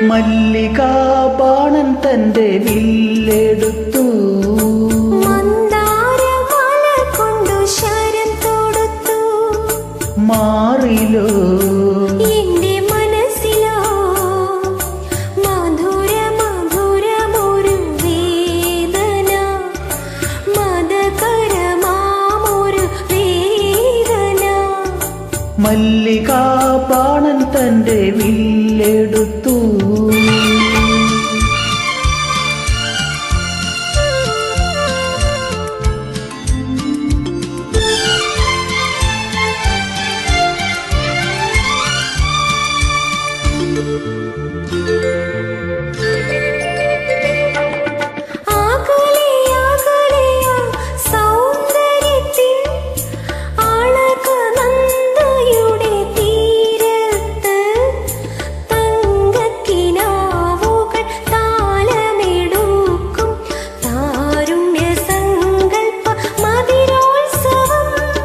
മല്ലികാബാണൻ തന്റെ വില്ലെടുത്തു, മന്ദാരമാല കൊണ്ടു ശരം തൊടുത്തു. മാറിലോ എന്റെ മനസ്സിലോ മധുര മധുരമൊരു വേദന, മദകരമാമൊരു വേദന. മല്ലികാബാണൻ തന്റെ വില്ലെടുത്തു.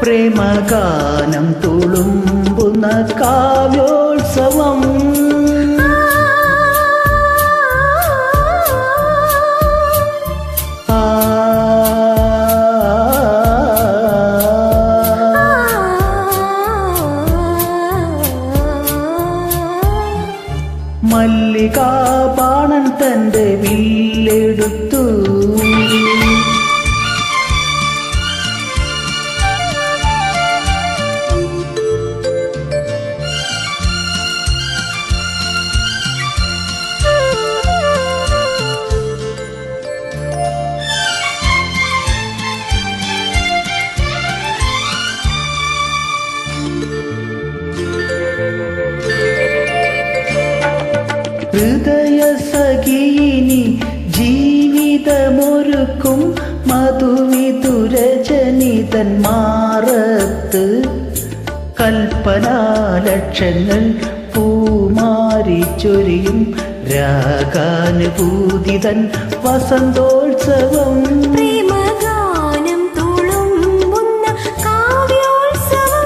പ്രേമഗാനം തുളുമ്പുന്ന കാവ്യോത്സവം, മല്ലികാബാണൻ തന്റെ വില്ലെടുത്തു. ഹൃദയ സഖിയിനി ജീവിതമൊരുക്കും മധുവിതുരജനിതൻ മാറത്ത്, കൽപ്പനാലക്ഷങ്ങൾ പൂമാരി ചൊരിയും രാഗാനുഭൂതിതൻ വസന്തോത്സവം. പ്രേമഗാനം തുളുമ്പുന്ന കാവ്യോത്സവം,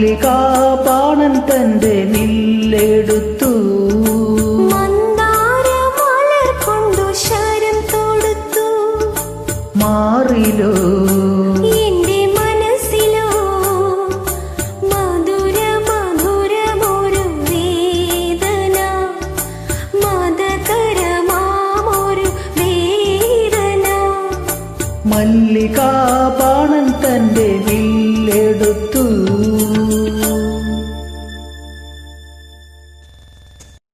മല്ലികാബാണൻ തന്റെ വില്ലെടുത്തു, മന്ദാരമാല കൊണ്ടു ശരം തൊടുത്തു. മാറിലോ എന്റെ മനസ്സിലോ മധുര മധുരമൊരു വേദന, മദകരമാമൊരു വേദന. മല്ലികാബാണൻ തന്റെ